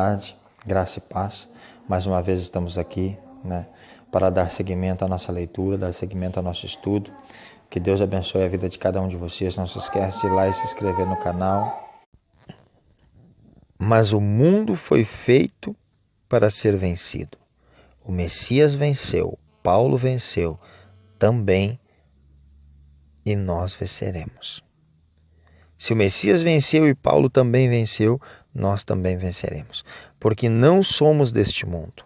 Tarde, graça e paz. Mais uma vez estamos aqui, para dar seguimento à nossa leitura, dar seguimento ao nosso estudo. Que Deus abençoe a vida de cada um de vocês. Não se esqueça de ir lá e se inscrever no canal. Mas o mundo foi feito para ser vencido. O Messias venceu, Paulo venceu também, e nós venceremos. Se o Messias venceu e Paulo também venceu, nós também venceremos. Porque não somos deste mundo.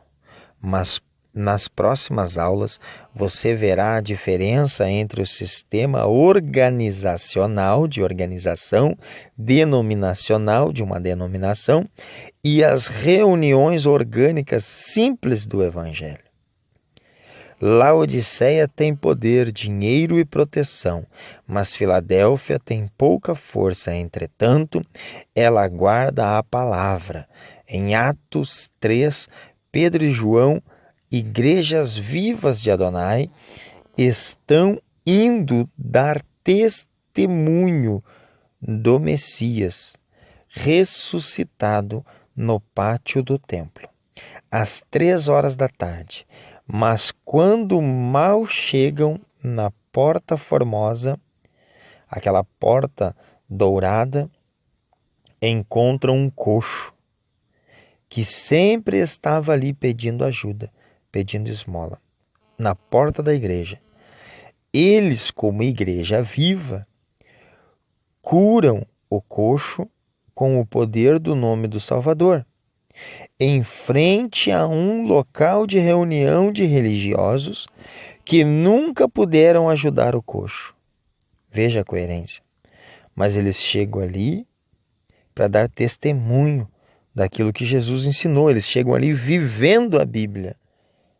Mas nas próximas aulas você verá a diferença entre o sistema organizacional, de organização, denominacional, de uma denominação, e as reuniões orgânicas simples do Evangelho. Laodiceia tem poder, dinheiro e proteção, mas Filadélfia tem pouca força. Entretanto, ela guarda a palavra. Em Atos 3, Pedro e João, igrejas vivas de Adonai, estão indo dar testemunho do Messias ressuscitado no pátio do templo, às 3 horas da tarde. Mas quando mal chegam na porta formosa, aquela porta dourada, encontram um coxo que sempre estava ali pedindo ajuda, pedindo esmola, na porta da igreja. Eles, como igreja viva, curam o coxo com o poder do nome do Salvador, em frente a um local de reunião de religiosos que nunca puderam ajudar o coxo. Veja a coerência. Mas eles chegam ali para dar testemunho daquilo que Jesus ensinou. Eles chegam ali vivendo a Bíblia.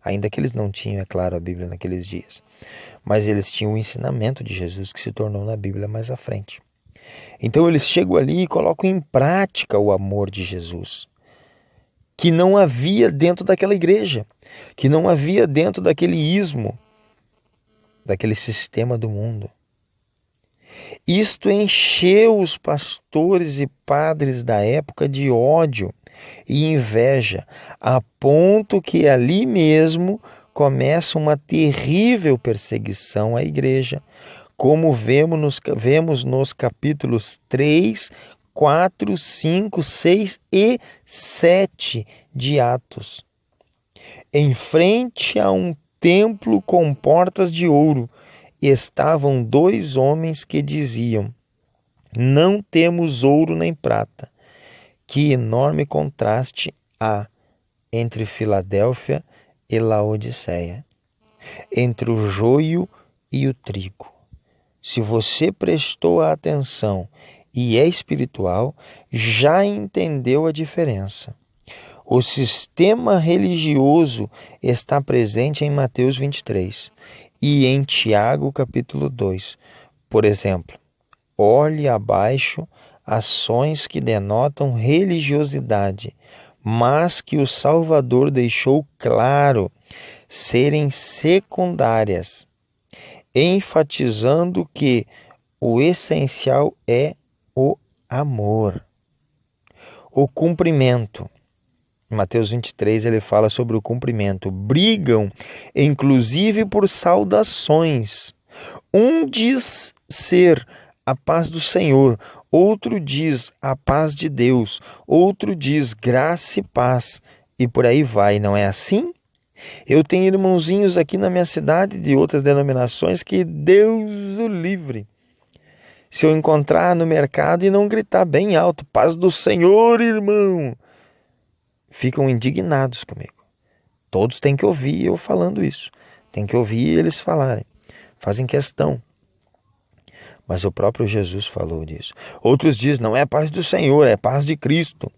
Ainda que eles não tinham, é claro, a Bíblia naqueles dias. Mas eles tinham o ensinamento de Jesus que se tornou na Bíblia mais à frente. Então eles chegam ali e colocam em prática o amor de Jesus, que não havia dentro daquela igreja, que não havia dentro daquele ismo, daquele sistema do mundo. Isto encheu os pastores e padres da época de ódio e inveja, a ponto que ali mesmo começa uma terrível perseguição à igreja, como vemos nos capítulos 3, 4, 5, 6 e 7 de Atos. Em frente a um templo com portas de ouro estavam 2 homens que diziam: não temos ouro nem prata. Que enorme contraste há entre Filadélfia e Laodiceia, entre o joio e o trigo. Se você prestou atenção e é espiritual, já entendeu a diferença. O sistema religioso está presente em Mateus 23 e em Tiago capítulo 2. Por exemplo, olhe abaixo ações que denotam religiosidade, mas que o Salvador deixou claro serem secundárias, enfatizando que o essencial é o amor. O cumprimento. Em Mateus 23 ele fala sobre o cumprimento. Brigam, inclusive, por saudações. Um diz ser a paz do Senhor, outro diz a paz de Deus, outro diz graça e paz, e por aí vai, não é assim? Eu tenho irmãozinhos aqui na minha cidade de outras denominações que Deus o livre. Se eu encontrar no mercado e não gritar bem alto, paz do Senhor, irmão, ficam indignados comigo. Todos têm que ouvir eu falando isso. Tem que ouvir eles falarem. Fazem questão. Mas o próprio Jesus falou disso. Outros dizem, não é paz do Senhor, é paz de Cristo.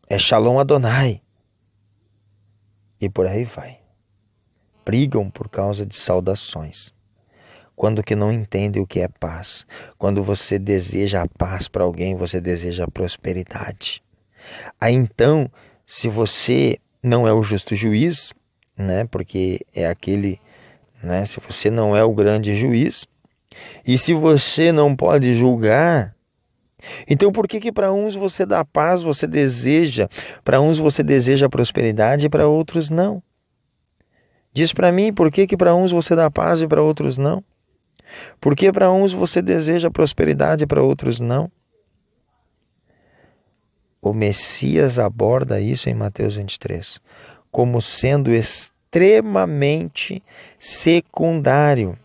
É Shalom Adonai. E por aí vai. Brigam por causa de saudações. Quando que não entende o que é paz. Quando você deseja a paz para alguém, você deseja a prosperidade. Aí então, se você não é o justo juiz, porque é aquele, se você não é o grande juiz, e se você não pode julgar, Então por que para uns você dá paz, você deseja, para uns você deseja prosperidade e para outros não? Diz para mim por que para uns você dá paz e para outros não? Por que para uns você deseja prosperidade e para outros não? O Messias aborda isso em Mateus 23 como sendo extremamente secundário.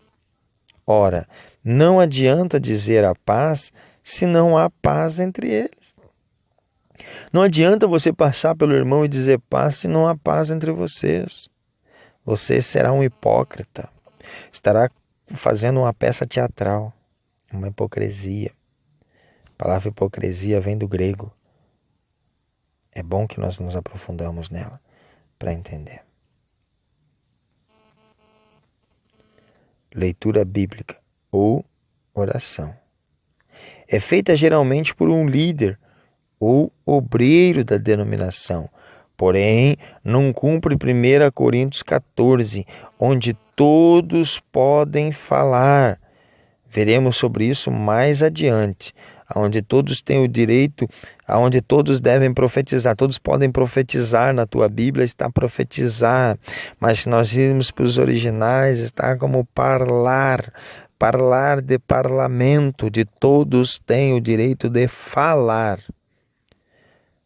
Ora, não adianta dizer a paz se não há paz entre eles. Não adianta você passar pelo irmão e dizer paz se não há paz entre vocês. Você será um hipócrita. Estará fazendo uma peça teatral, uma hipocrisia. A palavra hipocrisia vem do grego. É bom que nós nos aprofundamos nela para entender. Leitura bíblica ou oração. É feita geralmente por um líder ou obreiro da denominação, porém não cumpre 1 Coríntios 14, onde todos podem falar. Veremos sobre isso mais adiante, onde todos têm o direito, onde todos devem profetizar. Todos podem profetizar, na tua Bíblia está profetizar, mas se nós irmos para os originais, está como parlar de parlamento, de todos têm o direito de falar.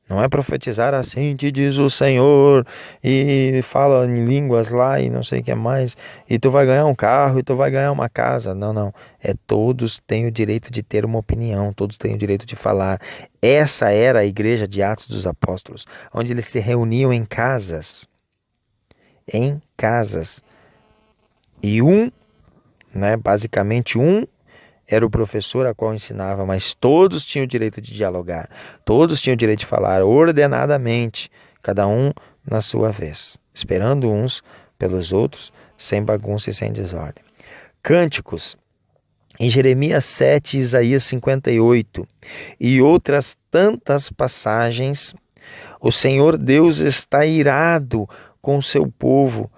Não é profetizar assim, te diz o Senhor, e fala em línguas lá e não sei o que mais, e tu vai ganhar um carro, e tu vai ganhar uma casa. Não. É todos têm o direito de ter uma opinião, todos têm o direito de falar. Essa era a igreja de Atos dos Apóstolos, onde eles se reuniam em casas. Em casas. E basicamente um era o professor a qual ensinava, mas todos tinham o direito de dialogar, todos tinham o direito de falar ordenadamente, cada um na sua vez, esperando uns pelos outros, sem bagunça e sem desordem. Cânticos, em Jeremias 7, Isaías 58 e outras tantas passagens, o Senhor Deus está irado com o seu povo,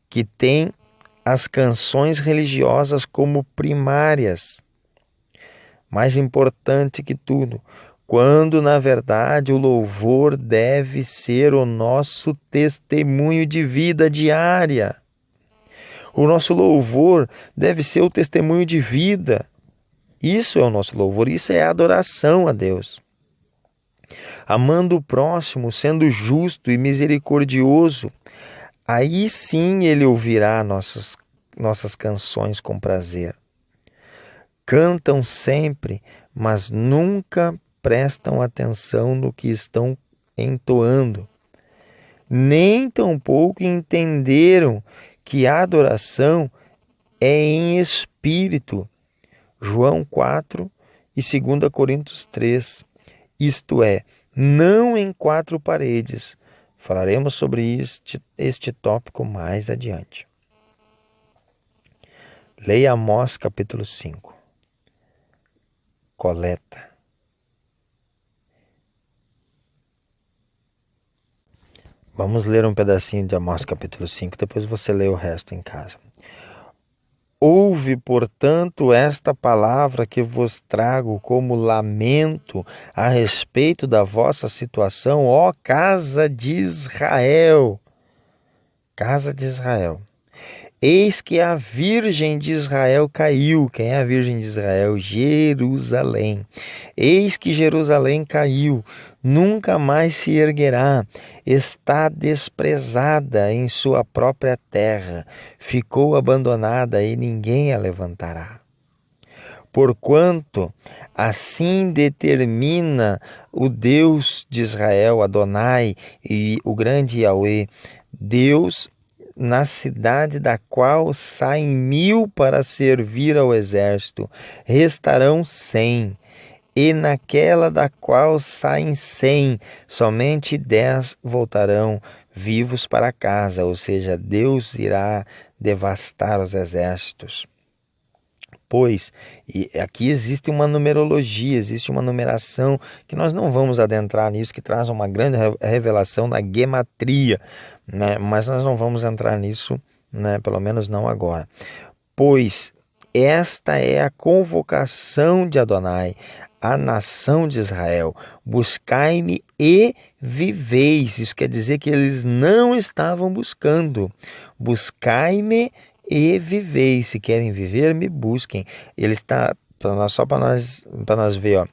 que tem as canções religiosas como primárias. Mais importante que tudo, quando na verdade o louvor deve ser o nosso testemunho de vida diária. O nosso louvor deve ser o testemunho de vida. Isso é o nosso louvor, isso é a adoração a Deus. Amando o próximo, sendo justo e misericordioso, aí sim Ele ouvirá nossas canções com prazer. Cantam sempre, mas nunca prestam atenção no que estão entoando. Nem tampouco entenderam que a adoração é em espírito. João 4 e 2 Coríntios 3. Isto é, não em quatro paredes. Falaremos sobre este tópico mais adiante. Leia Amós capítulo 5. Coleta. Vamos ler um pedacinho de Amós capítulo 5, depois você lê o resto em casa. Ouve, portanto, esta palavra que vos trago como lamento a respeito da vossa situação, ó casa de Israel. Casa de Israel. Eis que a Virgem de Israel caiu. Quem é a Virgem de Israel? Jerusalém. Eis que Jerusalém caiu, nunca mais se erguerá. Está desprezada em sua própria terra. Ficou abandonada e ninguém a levantará. Porquanto assim determina o Deus de Israel, Adonai, e o grande Yahweh, Deus, na cidade da qual saem 1000 para servir ao exército, restarão 100, e naquela da qual saem 100, somente 10 voltarão vivos para casa, ou seja, Deus irá devastar os exércitos. Pois, e aqui existe uma numerologia, existe uma numeração que nós não vamos adentrar nisso, que traz uma grande revelação da gematria, né? Mas nós não vamos entrar nisso, né? Pelo menos não agora. Pois esta é a convocação de Adonai, a nação de Israel. Buscai-me e viveis. Isso quer dizer que eles não estavam buscando. Buscai-me e viveis. Se querem viver, me busquem. Ele está, só para nós ver, ó.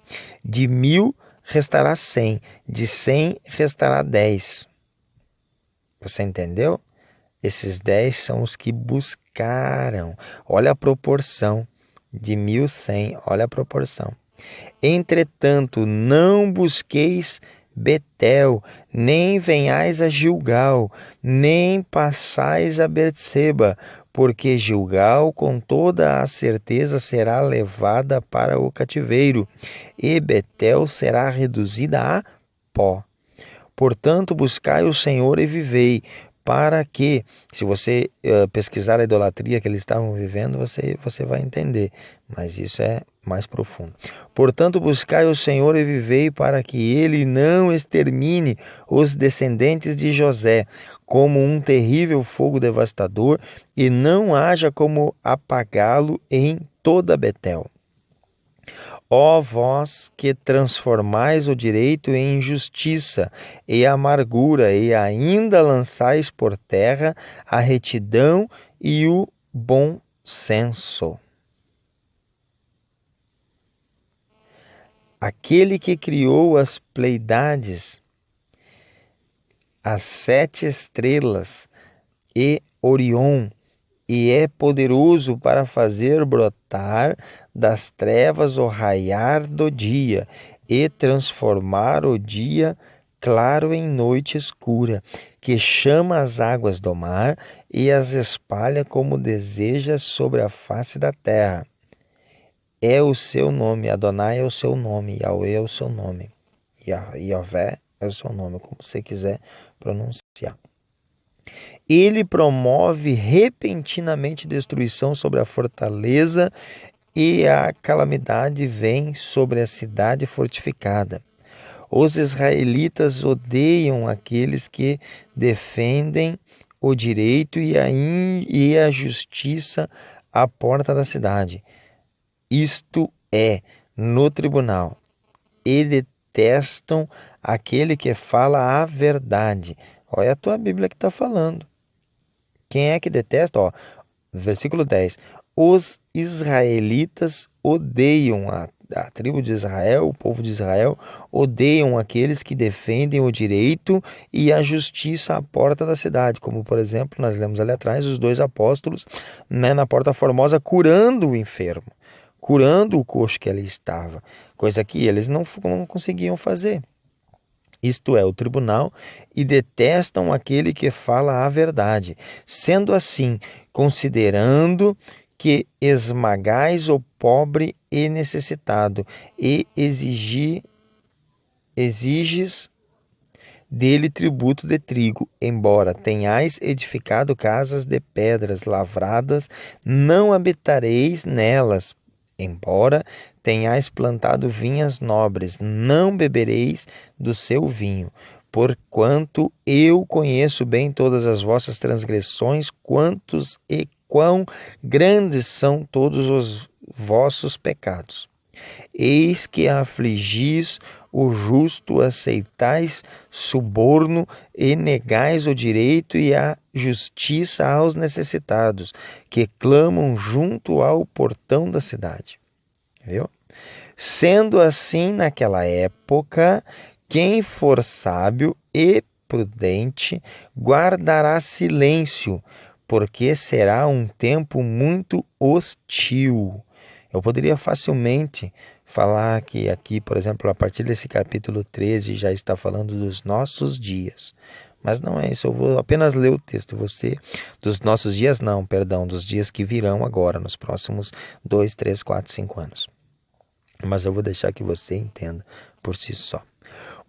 De 1000 restará 100, de 100 restará 10. Você entendeu? Esses 10 são os que buscaram. Olha a proporção. De 1000, 100. Olha a proporção. Entretanto, não busqueis Betel, nem venhais a Gilgal, nem passais a Berseba, porque Gilgal com toda a certeza será levada para o cativeiro, e Betel será reduzida a pó. Portanto, buscai o Senhor e vivei, para que, se você pesquisar a idolatria que eles estavam vivendo, você vai entender, mas isso é mais profundo. Portanto, buscai o Senhor e vivei, para que ele não extermine os descendentes de José, como um terrível fogo devastador, e não haja como apagá-lo em toda Betel. Ó vós que transformais o direito em injustiça e amargura, e ainda lançais por terra a retidão e o bom senso. Aquele que criou as Pleiades, as 7 estrelas e Orion, e é poderoso para fazer brotar das trevas o raiar do dia, e transformar o dia claro em noite escura, que chama as águas do mar e as espalha como deseja sobre a face da terra. É o seu nome, Adonai é o seu nome, Yahweh é o seu nome, Yahvé é o seu nome, como você quiser pronunciar. Ele promove repentinamente destruição sobre a fortaleza, e a calamidade vem sobre a cidade fortificada. Os israelitas odeiam aqueles que defendem o direito e a justiça à porta da cidade, isto é, no tribunal, e detestam aquele que fala a verdade. Olha a tua Bíblia que está falando. Quem é que detesta? Ó, versículo 10. Os israelitas odeiam a tribo de Israel, o povo de Israel, odeiam aqueles que defendem o direito e a justiça à porta da cidade. Como, por exemplo, nós lemos ali atrás, os 2 apóstolos, né, na Porta Formosa, curando o enfermo, curando o coxo que ali estava, coisa que eles não conseguiam fazer. Isto é, o tribunal, e detestam aquele que fala a verdade. Sendo assim, considerando que esmagais o pobre e necessitado, e exiges dele tributo de trigo, embora tenhais edificado casas de pedras lavradas, não habitareis nelas. Embora tenhais plantado vinhas nobres, não bebereis do seu vinho, porquanto eu conheço bem todas as vossas transgressões, quantos e quão grandes são todos os vossos pecados. Eis que afligis o justo, aceitais suborno e negais o direito e a justiça aos necessitados, que clamam junto ao portão da cidade. Viu? Sendo assim, naquela época, quem for sábio e prudente guardará silêncio, porque será um tempo muito hostil. Eu poderia facilmente falar que aqui, por exemplo, a partir desse capítulo 13 já está falando dos nossos dias. Mas não é isso, eu vou apenas ler o texto. Você, dos nossos dias não, perdão, dos dias que virão agora, nos próximos 2, 3, 4, 5 anos. Mas eu vou deixar que você entenda por si só.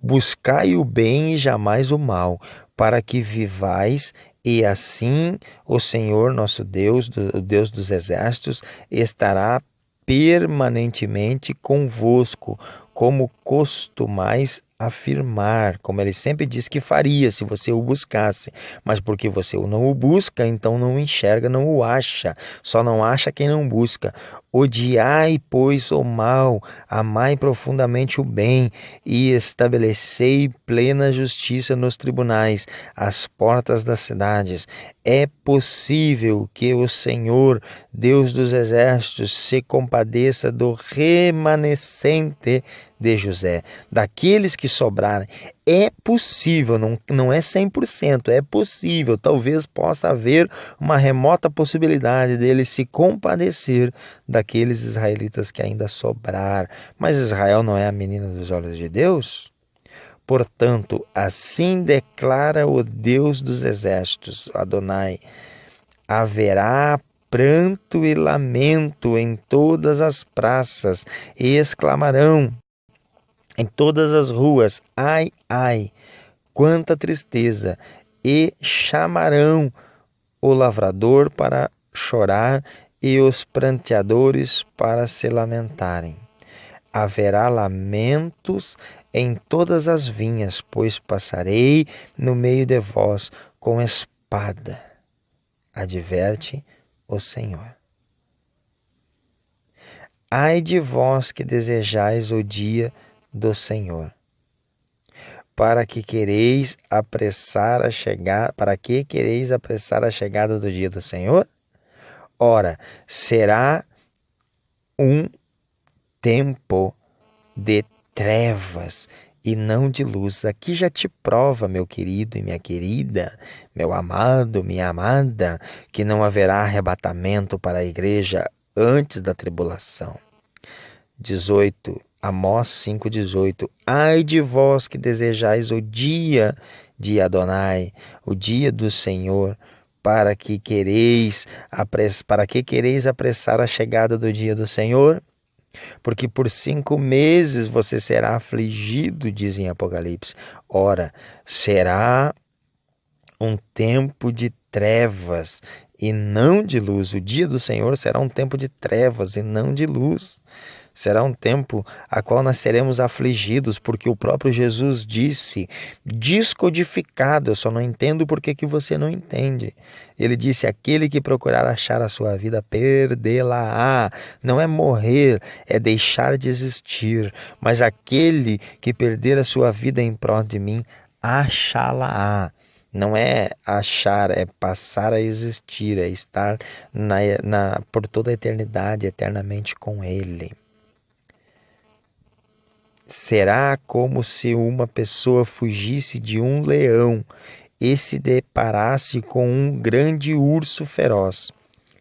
Buscai o bem e jamais o mal, para que vivais, e assim o Senhor nosso Deus, o Deus dos exércitos, estará permanentemente convosco, como costumais afirmar, como ele sempre disse que faria se você o buscasse, mas porque você não o busca, então não o enxerga, não o acha, só não acha quem não busca. Odiai, pois, o mal, amai profundamente o bem, e estabelecei plena justiça nos tribunais, às portas das cidades. É possível que o Senhor, Deus dos exércitos, se compadeça do remanescente de José, daqueles que sobrarem. É possível, não é 100%, é possível, talvez possa haver uma remota possibilidade dele se compadecer daqueles israelitas que ainda sobrar. Mas Israel não é a menina dos olhos de Deus? Portanto, assim declara o Deus dos exércitos, Adonai: haverá pranto e lamento em todas as praças, e exclamarão em todas as ruas: ai, ai, quanta tristeza! E chamarão o lavrador para chorar e os pranteadores para se lamentarem. Haverá lamentos em todas as vinhas, pois passarei no meio de vós com espada, adverte o Senhor. Ai de vós que desejais o dia do Senhor. Para que quereis apressar a chegada do dia do Senhor? Ora, será um tempo de trevas e não de luz. Aqui já te prova, meu querido e minha querida, meu amado, minha amada, que não haverá arrebatamento para a igreja antes da tribulação. 18, Amós 5,18. Ai de vós que desejais o dia de Adonai, o dia do Senhor, para que quereis apressar a chegada do dia do Senhor? Porque por 5 meses você será afligido, diz em Apocalipse. Ora, será um tempo de trevas e não de luz. O dia do Senhor será um tempo de trevas e não de luz. Será um tempo a qual nós seremos afligidos, porque o próprio Jesus disse, descodificado, eu só não entendo porque que você não entende. Ele disse, aquele que procurar achar a sua vida, perdê-la-á. Não é morrer, é deixar de existir. Mas aquele que perder a sua vida em prol de mim, achá-la-á. Não é achar, é passar a existir, é estar por toda a eternidade, eternamente com Ele. Será como se uma pessoa fugisse de um leão e se deparasse com um grande urso feroz.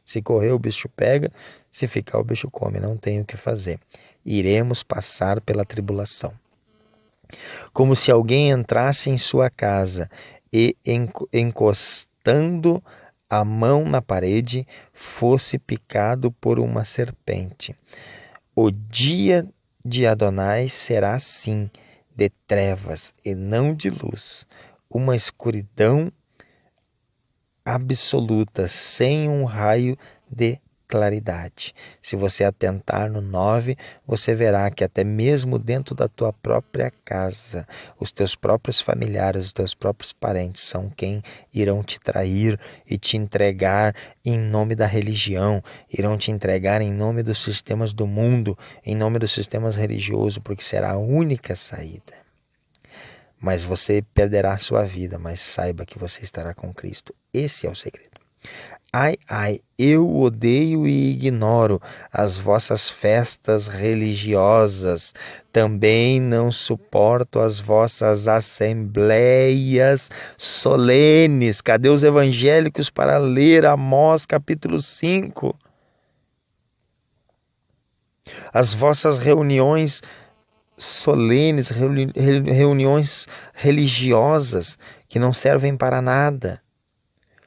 Se correr, o bicho pega, se ficar, o bicho come, não tem o que fazer. Iremos passar pela tribulação. Como se alguém entrasse em sua casa e, encostando a mão na parede, fosse picado por uma serpente. O dia de Adonai será assim, de trevas e não de luz, uma escuridão absoluta, sem um raio de claridade. Se você atentar no 9, você verá que até mesmo dentro da tua própria casa, os teus próprios familiares, os teus próprios parentes são quem irão te trair e te entregar em nome da religião, irão te entregar em nome dos sistemas do mundo, em nome dos sistemas religiosos, porque será a única saída. Mas você perderá a sua vida, mas saiba que você estará com Cristo. Esse é o segredo. Ai, ai, eu odeio e ignoro as vossas festas religiosas. Também não suporto as vossas assembleias solenes. Cadê os evangélicos para ler Amós capítulo 5? As vossas reuniões solenes, reuniões religiosas que não servem para nada,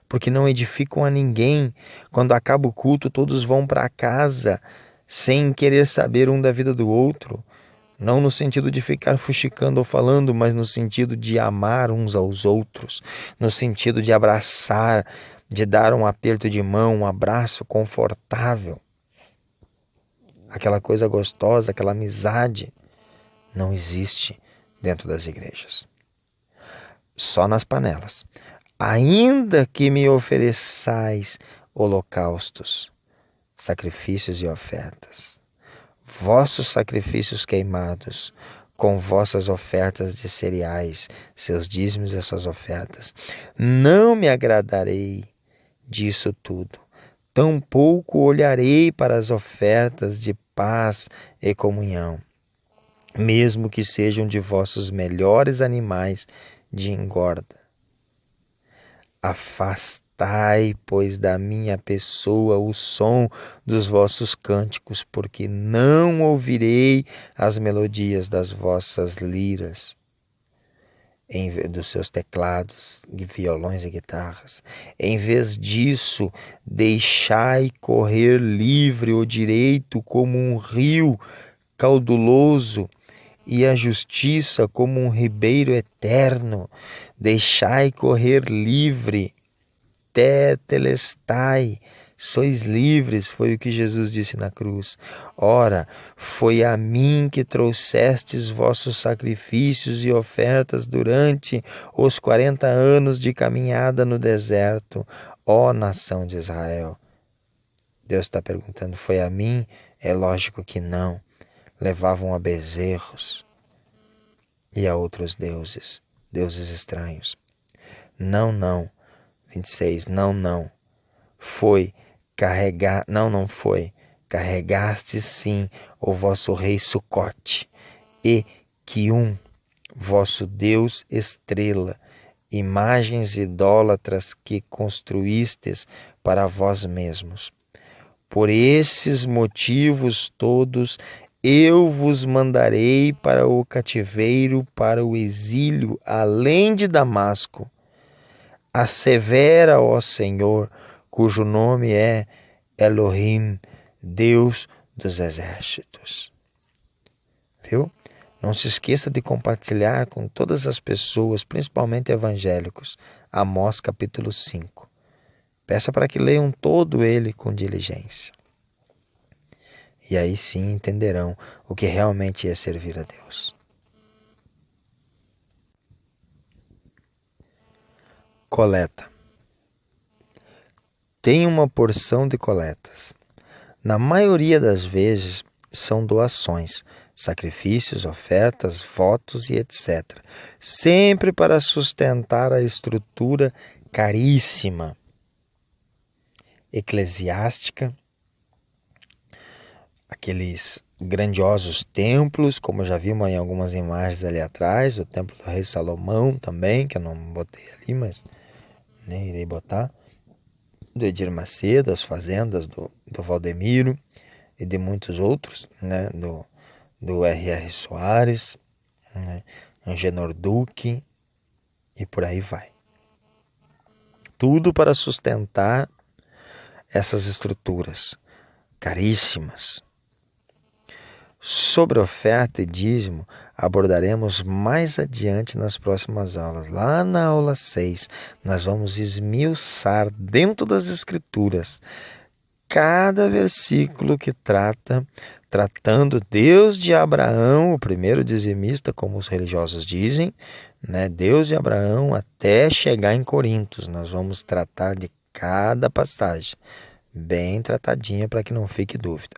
porque não edificam a ninguém. Quando acaba o culto, todos vão para casa sem querer saber um da vida do outro. Não no sentido de ficar fuxicando ou falando, mas no sentido de amar uns aos outros, no sentido de abraçar, de dar um aperto de mão, um abraço confortável. Aquela coisa gostosa, aquela amizade, não existe dentro das igrejas. Só nas panelas. Ainda que me ofereçais holocaustos, sacrifícios e ofertas. Vossos sacrifícios queimados, com vossas ofertas de cereais, seus dízimos e suas ofertas. Não me agradarei disso tudo. Tampouco olharei para as ofertas de paz e comunhão, mesmo que sejam de vossos melhores animais de engorda. Afastai, pois, da minha pessoa o som dos vossos cânticos, porque não ouvirei as melodias das vossas liras, dos seus teclados, violões e guitarras. Em vez disso, deixai correr livre o direito como um rio cauduloso, e a justiça como um ribeiro eterno. Deixai correr livre, tetelestai, sois livres, foi o que Jesus disse na cruz. Ora, foi a mim que trouxestes vossos sacrifícios e ofertas durante os 40 anos de caminhada no deserto, ó nação de Israel. Deus está perguntando, foi a mim? É lógico que não. Levavam a bezerros e a outros deuses, deuses estranhos. Não. 26, não. Foi carregar, não foi. Carregaste sim o vosso rei Sucote e Quium, vosso Deus estrela, imagens idólatras que construístes para vós mesmos. Por esses motivos todos, eu vos mandarei para o cativeiro, para o exílio, além de Damasco. Assevera, ó Senhor, cujo nome é Elohim, Deus dos exércitos. Viu? Não se esqueça de compartilhar com todas as pessoas, principalmente evangélicos, Amós capítulo 5. Peça para que leiam todo ele com diligência. E aí sim entenderão o que realmente é servir a Deus. Coleta. Tem uma porção de coletas. Na maioria das vezes são doações, sacrifícios, ofertas, votos e etc. Sempre para sustentar a estrutura caríssima eclesiástica, aqueles grandiosos templos, como já vimos em algumas imagens ali atrás, o templo do rei Salomão também, que eu não botei ali, mas nem irei botar, do Edir Macedo, as fazendas do Valdemiro e de muitos outros, né, do R.R. Soares, né, Angenor Duque e por aí vai. Tudo para sustentar essas estruturas caríssimas. Sobre oferta e dízimo, abordaremos mais adiante nas próximas aulas. Lá na aula 6, nós vamos esmiuçar dentro das Escrituras cada versículo que tratando Deus de Abraão, o primeiro dizimista, como os religiosos dizem, né? Deus de Abraão até chegar em Coríntios. Nós vamos tratar de cada passagem, bem tratadinha para que não fique dúvida.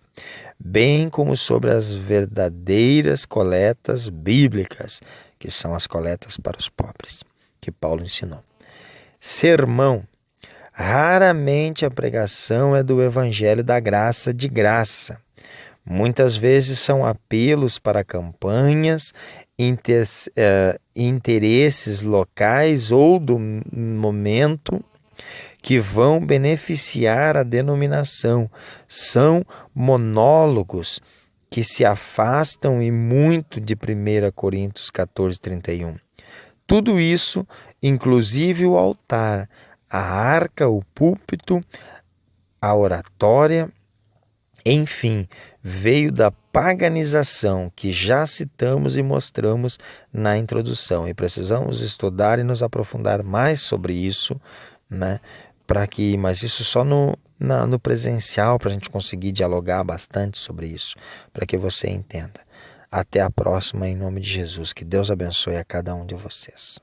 Bem como sobre as verdadeiras coletas bíblicas, que são as coletas para os pobres, que Paulo ensinou. Sermão. Raramente a pregação é do evangelho da graça de graça. Muitas vezes são apelos para campanhas, interesses locais ou do momento que vão beneficiar a denominação. São monólogos que se afastam e muito de 1 Coríntios 14:31. Tudo isso, inclusive o altar, a arca, o púlpito, a oratória, enfim, veio da paganização que já citamos e mostramos na introdução. E precisamos estudar e nos aprofundar mais sobre isso, né? Mas isso só no presencial, para a gente conseguir dialogar bastante sobre isso, para que você entenda. Até a próxima, em nome de Jesus. Que Deus abençoe a cada um de vocês.